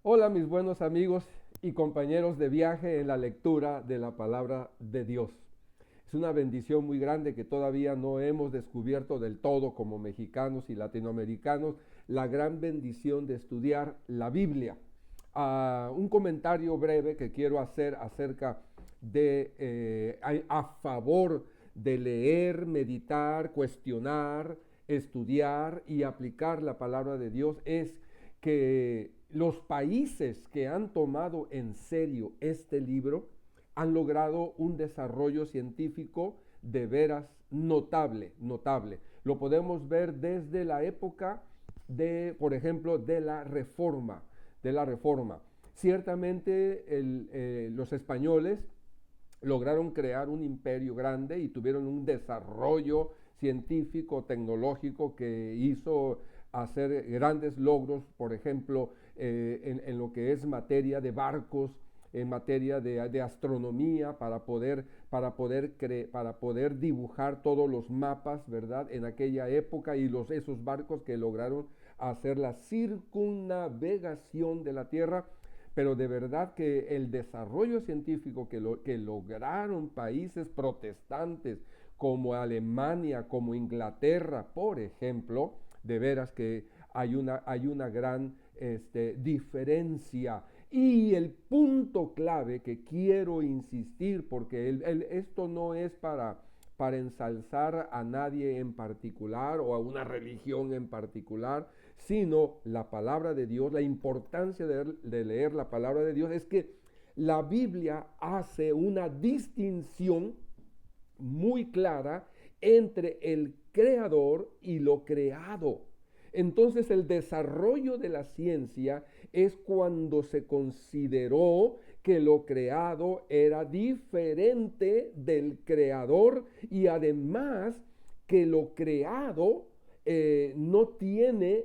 Hola mis buenos amigos y compañeros de viaje en la lectura de la palabra de Dios. Es una bendición muy grande que todavía no hemos descubierto del todo como mexicanos y latinoamericanos la gran bendición de estudiar la Biblia. Un comentario breve que quiero hacer acerca de a favor de leer, meditar, cuestionar, estudiar y aplicar la palabra de Dios es que los países que han tomado en serio este libro han logrado un desarrollo científico de veras notable, notable. Lo podemos ver desde la época de, por ejemplo, de la Reforma. Ciertamente los españoles lograron crear un imperio grande y tuvieron un desarrollo científico, tecnológico que hizo hacer grandes logros, por ejemplo, en lo que es materia de barcos, en materia de astronomía, para poder dibujar todos los mapas, ¿verdad? En aquella época y esos barcos que lograron hacer la circunnavegación de la Tierra, pero de verdad que el desarrollo científico que lograron países protestantes como Alemania, como Inglaterra, por ejemplo, de veras que hay una gran diferencia. Y el punto clave que quiero insistir, porque esto no es para ensalzar a nadie en particular o a una religión en particular, sino la palabra de Dios, la importancia de leer la palabra de Dios es que la Biblia hace una distinción muy clara entre el creador y lo creado. Entonces el desarrollo de la ciencia es cuando se consideró que lo creado era diferente del creador y además que lo creado no tiene,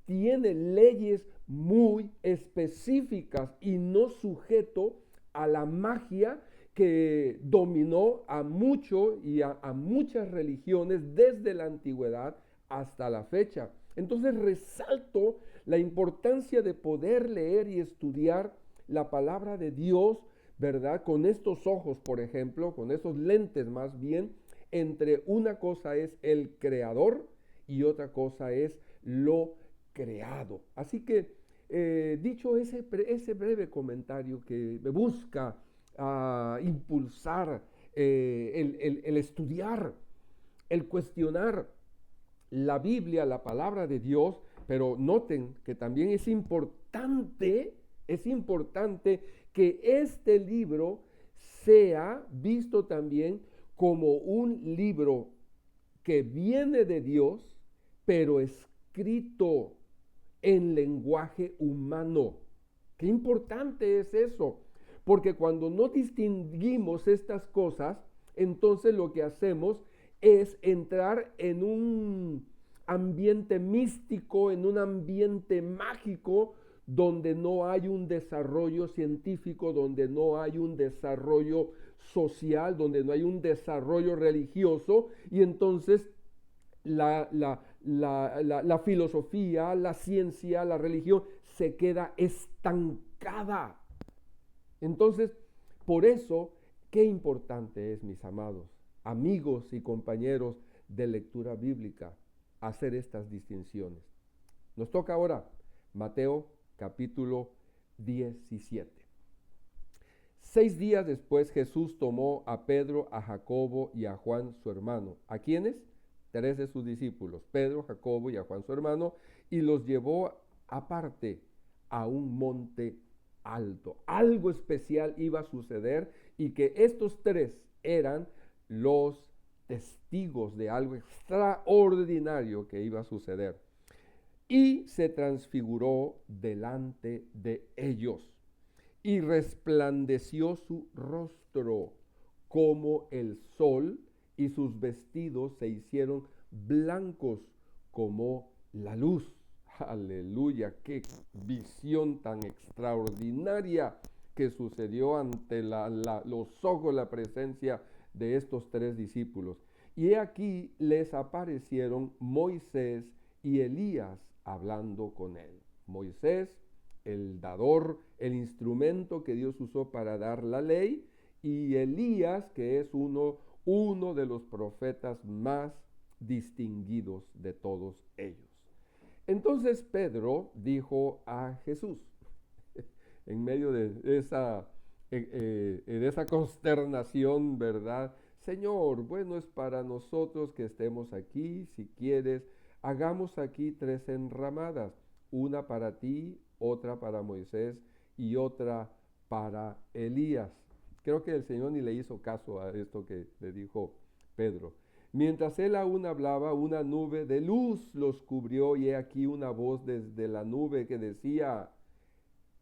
tiene leyes muy específicas y no sujeto a la magia que dominó a mucho y a muchas religiones desde la antigüedad hasta la fecha. Entonces resalto la importancia de poder leer y estudiar la palabra de Dios, ¿verdad? Con estos ojos, por ejemplo, con esos lentes más bien, entre una cosa es el creador y otra cosa es lo creado. Así que, dicho ese breve comentario que me busca impulsar el estudiar, el cuestionar la Biblia, la palabra de Dios, pero noten que también es importante que este libro sea visto también como un libro que viene de Dios, pero escrito en lenguaje humano. Qué importante es eso, porque cuando no distinguimos estas cosas, entonces lo que hacemos es entrar en un ambiente místico, en un ambiente mágico, donde no hay un desarrollo científico, donde no hay un desarrollo social, donde no hay un desarrollo religioso, y entonces la filosofía, la ciencia, la religión se queda estancada. Entonces, por eso, qué importante es, mis amados, amigos y compañeros de lectura bíblica, hacer estas distinciones. Nos toca ahora Mateo capítulo 17. 6 días después Jesús tomó a Pedro, a Jacobo y a Juan su hermano. ¿A quiénes? Tres de sus discípulos, Pedro, Jacobo y a Juan su hermano, y los llevó aparte a un monte alto. Algo especial iba a suceder y que estos tres eran los testigos de algo extraordinario que iba a suceder. Y se transfiguró delante de ellos y resplandeció su rostro como el sol y sus vestidos se hicieron blancos como la luz. Aleluya, qué visión tan extraordinaria que sucedió ante los ojos, la presencia de estos tres discípulos. Y aquí les aparecieron Moisés y Elías hablando con él. Moisés el dador, el instrumento que Dios usó para dar la ley, y Elías, que es uno de los profetas más distinguidos de todos ellos. Entonces Pedro dijo a Jesús, en medio de esa consternación, ¿verdad? Señor, bueno es para nosotros que estemos aquí, si quieres, hagamos aquí 3 enramadas, una para ti, otra para Moisés y otra para Elías. Creo que el Señor ni le hizo caso a esto que le dijo Pedro. Mientras él aún hablaba, una nube de luz los cubrió y he aquí una voz desde la nube que decía: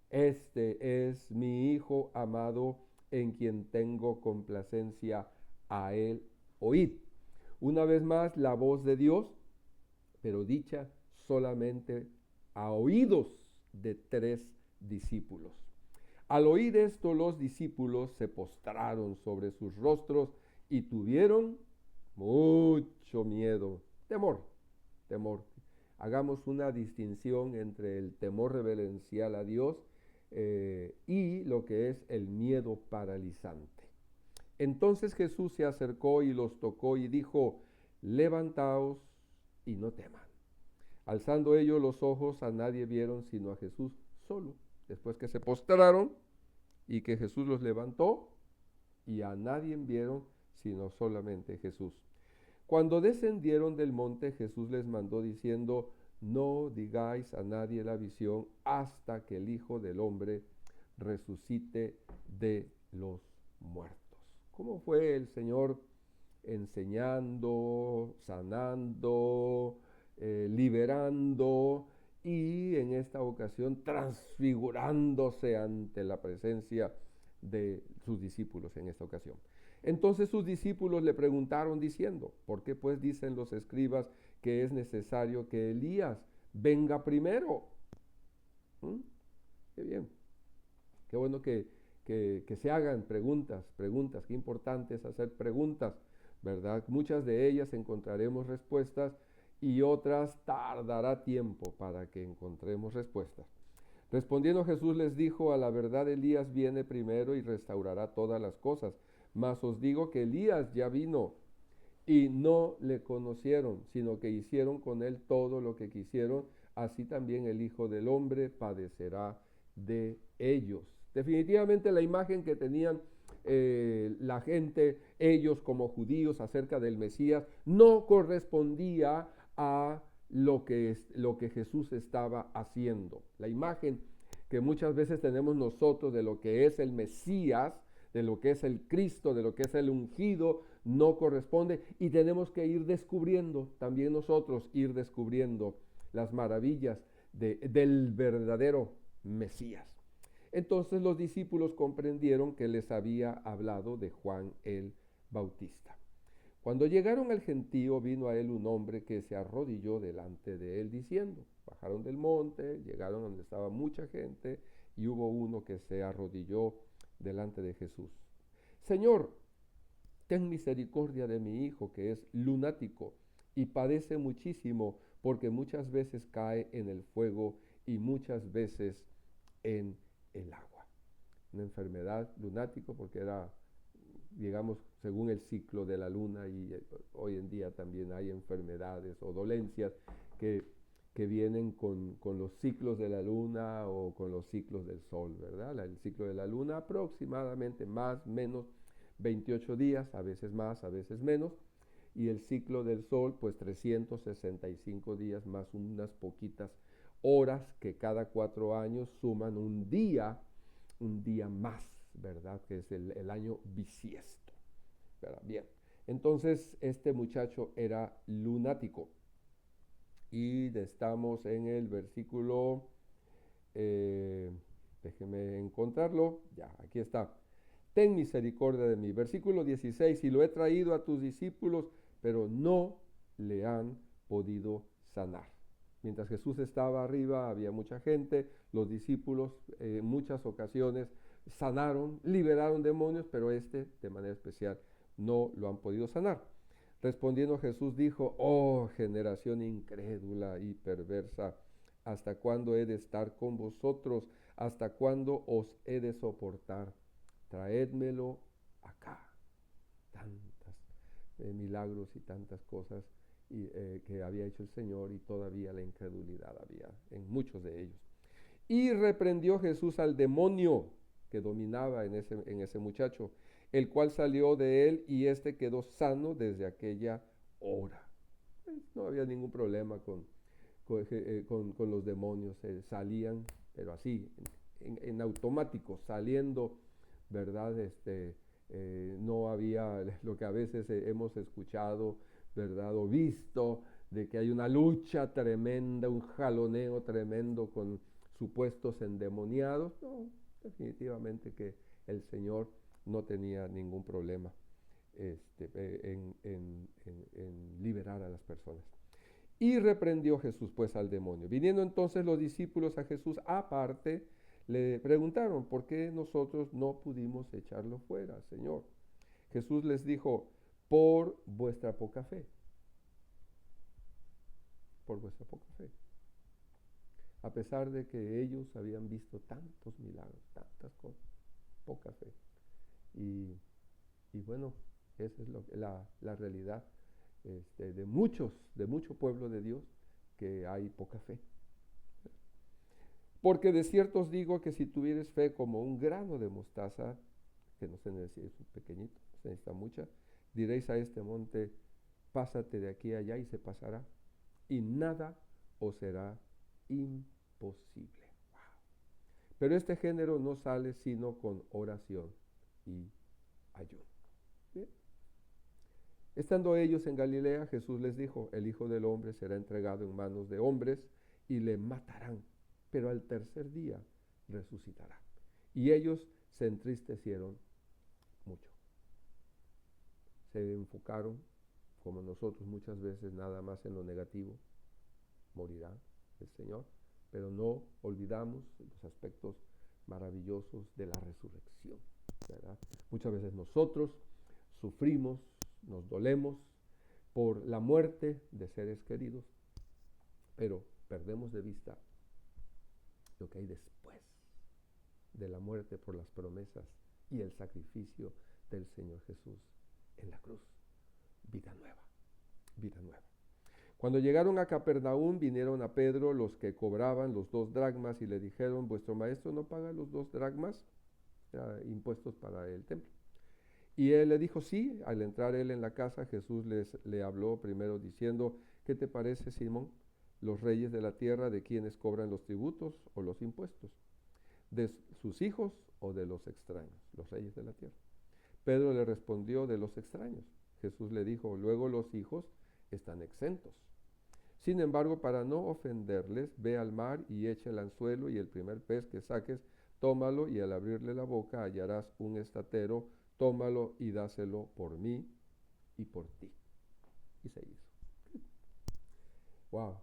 este es mi Hijo amado en quien tengo complacencia, a él oíd. Una vez más la voz de Dios, pero dicha solamente a oídos de 3 discípulos. Al oír esto, los discípulos se postraron sobre sus rostros y tuvieron mucho miedo, temor. Hagamos una distinción entre el temor reverencial a Dios y lo que es el miedo paralizante. Entonces Jesús se acercó y los tocó y dijo: levantaos y no teman. Alzando ellos los ojos, a nadie vieron sino a Jesús solo. Después que se postraron y que Jesús los levantó, y a nadie vieron sino solamente Jesús. Cuando descendieron del monte, Jesús les mandó diciendo: no digáis a nadie la visión hasta que el Hijo del Hombre resucite de los muertos. ¿Cómo fue el Señor enseñando, sanando, liberando y en esta ocasión transfigurándose ante la presencia de sus discípulos en esta ocasión? Entonces sus discípulos le preguntaron diciendo: ¿por qué pues dicen los escribas que es necesario que Elías venga primero? Qué bien, qué bueno que se hagan preguntas, qué importante es hacer preguntas, ¿verdad? Muchas de ellas encontraremos respuestas y otras tardará tiempo para que encontremos respuestas. Respondiendo Jesús les dijo: a la verdad Elías viene primero y restaurará todas las cosas, mas os digo que Elías ya vino y no le conocieron, sino que hicieron con él todo lo que quisieron, así también el Hijo del Hombre padecerá de ellos. Definitivamente la imagen que tenían la gente, ellos como judíos, acerca del Mesías, no correspondía a lo que Jesús estaba haciendo. La imagen que muchas veces tenemos nosotros de lo que es el Mesías, de lo que es el Cristo, de lo que es el ungido, no corresponde, y tenemos que ir descubriendo, también nosotros ir descubriendo las maravillas del verdadero Mesías. Entonces los discípulos comprendieron que les había hablado de Juan el Bautista. Cuando llegaron al gentío, vino a él un hombre que se arrodilló delante de él diciendo: bajaron del monte, llegaron donde estaba mucha gente, y hubo uno que se arrodilló delante de Jesús. Señor, ten misericordia de mi hijo, que es lunático y padece muchísimo, porque muchas veces cae en el fuego y muchas veces en el agua. Una enfermedad, lunático, porque era, digamos, según el ciclo de la luna, y hoy en día también hay enfermedades o dolencias que vienen con los ciclos de la luna o con los ciclos del sol, ¿verdad? El ciclo de la luna aproximadamente más, menos 28 días, a veces más, a veces menos, y el ciclo del sol pues 365 días más unas poquitas horas que cada 4 años suman un día más, ¿verdad? Que es el año bisiesto, ¿verdad? Bien, entonces este muchacho era lunático. Y estamos en el versículo, déjeme encontrarlo, ya, aquí está. Ten misericordia de mí. Versículo 16, y lo he traído a tus discípulos, pero no le han podido sanar. Mientras Jesús estaba arriba, había mucha gente, los discípulos en muchas ocasiones sanaron, liberaron demonios, pero de manera especial no lo han podido sanar. Respondiendo Jesús dijo: oh generación incrédula y perversa, ¿Hasta cuándo he de estar con vosotros? ¿Hasta cuándo os he de soportar? Traédmelo acá. Tantas milagros y tantas cosas que había hecho el Señor, y todavía la incredulidad había en muchos de ellos. Y reprendió Jesús al demonio que dominaba en ese muchacho, el cual salió de él, y éste quedó sano desde aquella hora. No había ningún problema con los demonios, salían, pero así, en automático, saliendo, ¿verdad? No había lo que a veces hemos escuchado, ¿verdad? O visto, de que hay una lucha tremenda, un jaloneo tremendo con supuestos endemoniados. No, definitivamente que el Señor no tenía ningún problema en liberar a las personas. Y reprendió Jesús pues al demonio. Viniendo entonces los discípulos a Jesús aparte, le preguntaron: ¿por qué nosotros no pudimos echarlo fuera, Señor? Jesús les dijo: por vuestra poca fe. Por vuestra poca fe. A pesar de que ellos habían visto tantos milagros, tantas cosas, poca fe. Y bueno, esa es la realidad de mucho pueblo de Dios, que hay poca fe. Porque de cierto os digo que si tuvieres fe como un grano de mostaza, que no se necesita, es un pequeñito, se necesita mucha, diréis a este monte: pásate de aquí a allá, y se pasará, y nada os será imposible. Wow. Pero este género no sale sino con oración y ayuno. ¿Bien? Estando ellos en Galilea, Jesús les dijo: el Hijo del Hombre será entregado en manos de hombres, y le matarán, pero al tercer día resucitará. Y ellos se entristecieron mucho. Se enfocaron, como nosotros muchas veces, nada más en lo negativo. Morirá el Señor, pero no olvidamos los aspectos maravillosos de la resurrección, ¿verdad? Muchas veces nosotros sufrimos, nos dolemos por la muerte de seres queridos, pero perdemos de vista lo que hay después de la muerte por las promesas y el sacrificio del Señor Jesús en la cruz. Vida nueva, vida nueva. Cuando llegaron a Capernaum, vinieron a Pedro los que cobraban los 2 dracmas y le dijeron: ¿vuestro maestro no paga los 2 dracmas? Impuestos para el templo. Y él le dijo: sí. Al entrar él en la casa, Jesús le habló primero diciendo: ¿qué te parece, Simón? ¿Los reyes de la tierra de quienes cobran los tributos o los impuestos? ¿De sus hijos o de los extraños? Los reyes de la tierra. Pedro le respondió: de los extraños. Jesús le dijo: luego los hijos están exentos. Sin embargo, para no ofenderles, ve al mar y echa el anzuelo, y el primer pez que saques, tómalo, y al abrirle la boca hallarás un estatero. Tómalo y dáselo por mí y por ti. Y se hizo. Wow.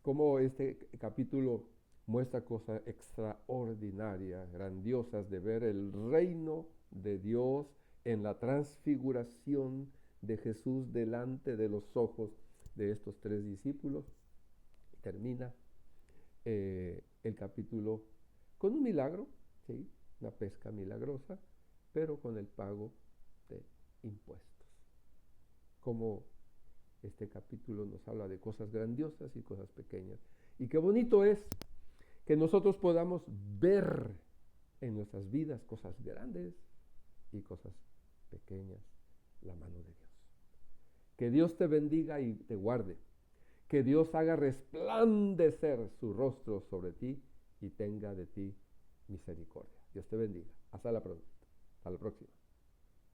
Cómo este capítulo muestra cosas extraordinarias, grandiosas, de ver el reino de Dios en la transfiguración de Jesús delante de los ojos de estos 3 discípulos. Termina el capítulo con un milagro, ¿sí? Una pesca milagrosa, pero con el pago de impuestos. Como este capítulo nos habla de cosas grandiosas y cosas pequeñas. Y qué bonito es que nosotros podamos ver en nuestras vidas cosas grandes y cosas pequeñas, la mano de Dios. Que Dios te bendiga y te guarde. Que Dios haga resplandecer su rostro sobre ti y tenga de ti misericordia. Dios te bendiga. Hasta la próxima.